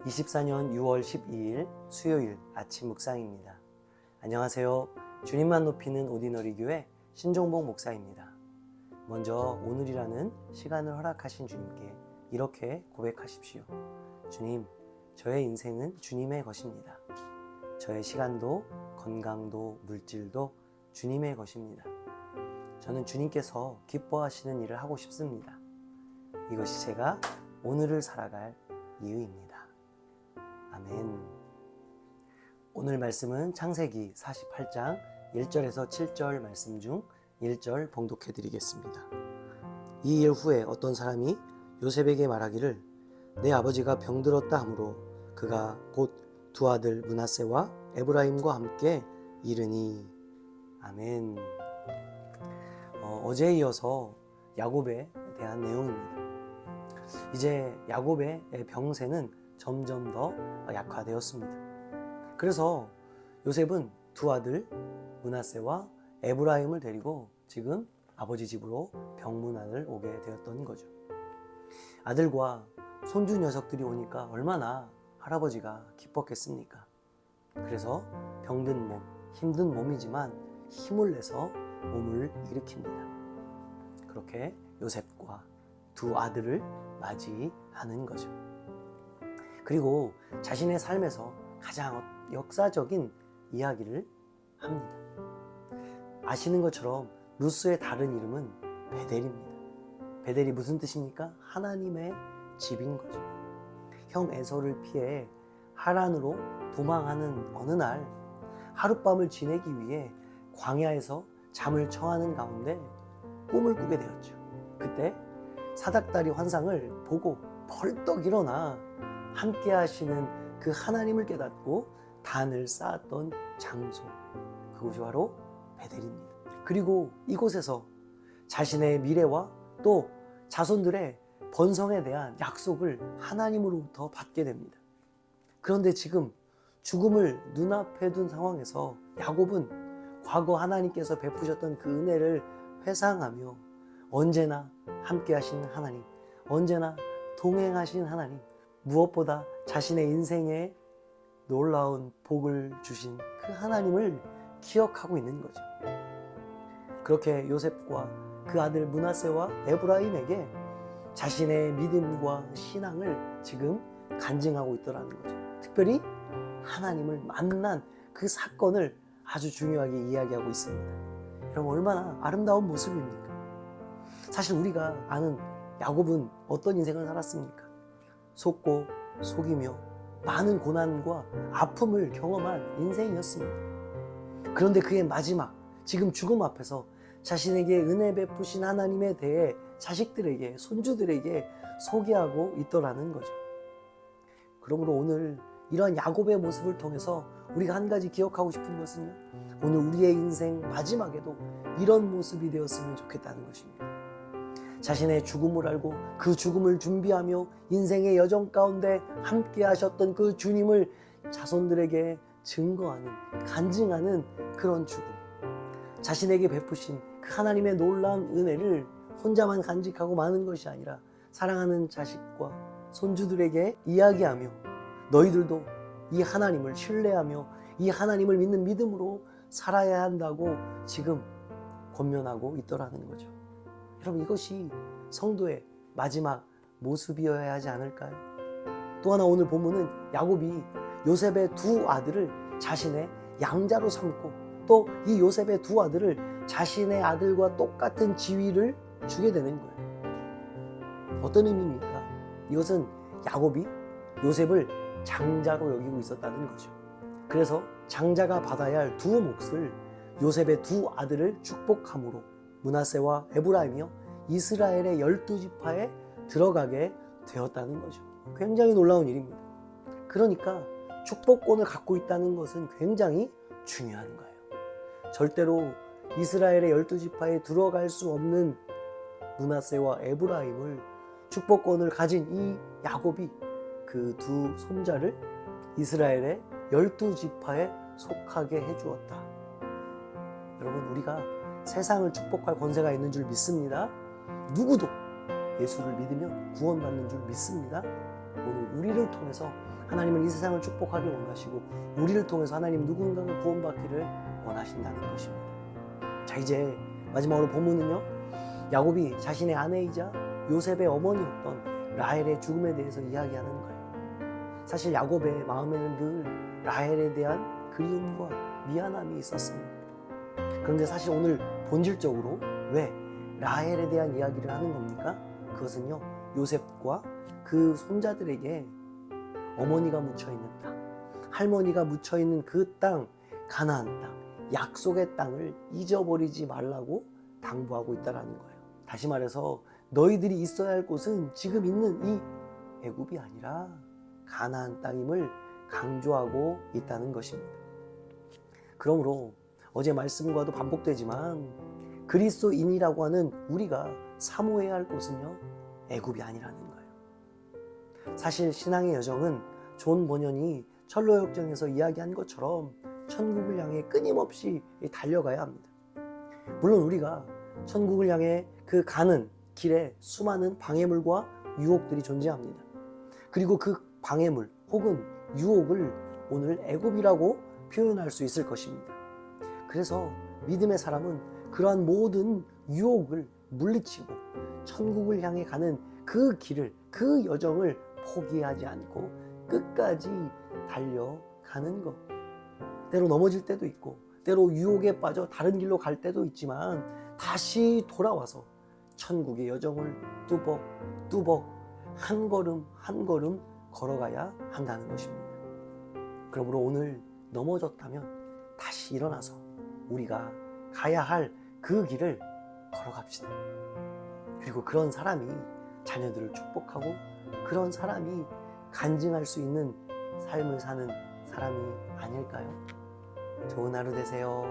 24년 6월 12일 수요일 아침 묵상입니다. 안녕하세요. 주님만 높이는 오디너리 교회 신종복 목사입니다. 먼저 오늘이라는 시간을 허락하신 주님께 이렇게 고백하십시오. 주님, 저의 인생은 주님의 것입니다. 저의 시간도 건강도 물질도 주님의 것입니다. 저는 주님께서 기뻐하시는 일을 하고 싶습니다. 이것이 제가 오늘을 살아갈 이유입니다. 아멘. 오늘 말씀은 창세기 48장 1절에서 7절 말씀 중 1절 봉독해 드리겠습니다. 이 일 후에 어떤 사람이 요셉에게 말하기를 내 아버지가 병들었다 하므로 그가 곧 두 아들 므낫세와 에브라임과 함께 이르니. 아멘. 어제에 이어서 야곱에 대한 내용입니다. 이제 야곱의 병세는 점점 더 약화되었습니다. 그래서 요셉은 두 아들 므낫세와 에브라임을 데리고 지금 아버지 집으로 병문안을 오게 되었던 거죠. 아들과 손주 녀석들이 오니까 얼마나 할아버지가 기뻤겠습니까? 그래서 병든 몸, 힘든 몸이지만 힘을 내서 몸을 일으킵니다. 그렇게 요셉과 두 아들을 맞이하는 거죠. 그리고 자신의 삶에서 가장 역사적인 이야기를 합니다. 아시는 것처럼 루스의 다른 이름은 베델입니다. 베델이 무슨 뜻입니까? 하나님의 집인 거죠. 형 에서를 피해 하란으로 도망하는 어느 날 하룻밤을 지내기 위해 광야에서 잠을 청하는 가운데 꿈을 꾸게 되었죠. 그때 사닥다리 환상을 보고 벌떡 일어나 함께 하시는 그 하나님을 깨닫고 단을 쌓았던 장소, 그곳이 바로 베델입니다. 그리고 이곳에서 자신의 미래와 또 자손들의 번성에 대한 약속을 하나님으로부터 받게 됩니다. 그런데 지금 죽음을 눈앞에 둔 상황에서 야곱은 과거 하나님께서 베푸셨던 그 은혜를 회상하며 언제나 함께 하시는 하나님, 언제나 동행하신 하나님, 무엇보다 자신의 인생에 놀라운 복을 주신 그 하나님을 기억하고 있는 거죠. 그렇게 요셉과 그 아들 므낫세와 에브라임에게 자신의 믿음과 신앙을 지금 간증하고 있더라는 거죠. 특별히 하나님을 만난 그 사건을 아주 중요하게 이야기하고 있습니다. 여러분, 얼마나 아름다운 모습입니까? 사실 우리가 아는 야곱은 어떤 인생을 살았습니까? 속고 속이며 많은 고난과 아픔을 경험한 인생이었습니다. 그런데 그의 마지막, 지금 죽음 앞에서 자신에게 은혜 베푸신 하나님에 대해 자식들에게, 손주들에게 소개하고 있더라는 거죠. 그러므로 오늘 이러한 야곱의 모습을 통해서 우리가 한 가지 기억하고 싶은 것은요, 오늘 우리의 인생 마지막에도 이런 모습이 되었으면 좋겠다는 것입니다. 자신의 죽음을 알고 그 죽음을 준비하며 인생의 여정 가운데 함께 하셨던 그 주님을 자손들에게 증거하는, 간증하는 그런 죽음. 자신에게 베푸신 그 하나님의 놀라운 은혜를 혼자만 간직하고 마는 것이 아니라 사랑하는 자식과 손주들에게 이야기하며 너희들도 이 하나님을 신뢰하며 이 하나님을 믿는 믿음으로 살아야 한다고 지금 권면하고 있더라는 거죠. 여러분, 이것이 성도의 마지막 모습이어야 하지 않을까요? 또 하나 오늘 본문은 야곱이 요셉의 두 아들을 자신의 양자로 삼고 또 이 요셉의 두 아들을 자신의 아들과 똑같은 지위를 주게 되는 거예요. 어떤 의미입니까? 이것은 야곱이 요셉을 장자로 여기고 있었다는 거죠. 그래서 장자가 받아야 할 두 몫을 요셉의 두 아들을 축복함으로 므낫세와 에브라임이요 이스라엘의 12지파에 들어가게 되었다는 거죠. 굉장히 놀라운 일입니다. 그러니까 축복권을 갖고 있다는 것은 굉장히 중요한 거예요. 절대로 이스라엘의 12지파에 들어갈 수 없는 므낫세와 에브라임을 축복권을 가진 이 야곱이 그 두 손자를 이스라엘의 12지파에 속하게 해주었다. 여러분, 우리가 세상을 축복할 권세가 있는 줄 믿습니다. 누구도 예수를 믿으면 구원받는 줄 믿습니다. 오늘 우리를 통해서 하나님은 이 세상을 축복하길 원하시고 우리를 통해서 하나님 누군가가 구원받기를 원하신다는 것입니다. 자, 이제 마지막으로 본문은요, 야곱이 자신의 아내이자 요셉의 어머니였던 라헬의 죽음에 대해서 이야기하는 거예요. 사실 야곱의 마음에는 늘 라헬에 대한 그리움과 미안함이 있었습니다. 그런데 사실 오늘 본질적으로 왜 라헬에 대한 이야기를 하는 겁니까? 그것은요, 요셉과 그 손자들에게 어머니가 묻혀있는 땅, 할머니가 묻혀있는 그 땅, 가나안 땅, 약속의 땅을 잊어버리지 말라고 당부하고 있다는 거예요. 다시 말해서 너희들이 있어야 할 곳은 지금 있는 이 애굽이 아니라 가나안 땅임을 강조하고 있다는 것입니다. 그러므로 어제 말씀과도 반복되지만 그리스도인이라고 하는 우리가 사모해야 할 곳은요, 애굽이 아니라는 거예요. 사실 신앙의 여정은 존 버년이 철로역정에서 이야기한 것처럼 천국을 향해 끊임없이 달려가야 합니다. 물론 우리가 천국을 향해 그 가는 길에 수많은 방해물과 유혹들이 존재합니다. 그리고 그 방해물 혹은 유혹을 오늘 애굽이라고 표현할 수 있을 것입니다. 그래서 믿음의 사람은 그러한 모든 유혹을 물리치고 천국을 향해 가는 그 길을, 그 여정을 포기하지 않고 끝까지 달려가는 것. 때로 넘어질 때도 있고 때로 유혹에 빠져 다른 길로 갈 때도 있지만 다시 돌아와서 천국의 여정을 뚜벅뚜벅 한 걸음 한 걸음 걸어가야 한다는 것입니다. 그러므로 오늘 넘어졌다면 다시 일어나서 우리가 가야 할 그 길을 걸어갑시다. 그리고 그런 사람이 자녀들을 축복하고 그런 사람이 간증할 수 있는 삶을 사는 사람이 아닐까요? 좋은 하루 되세요.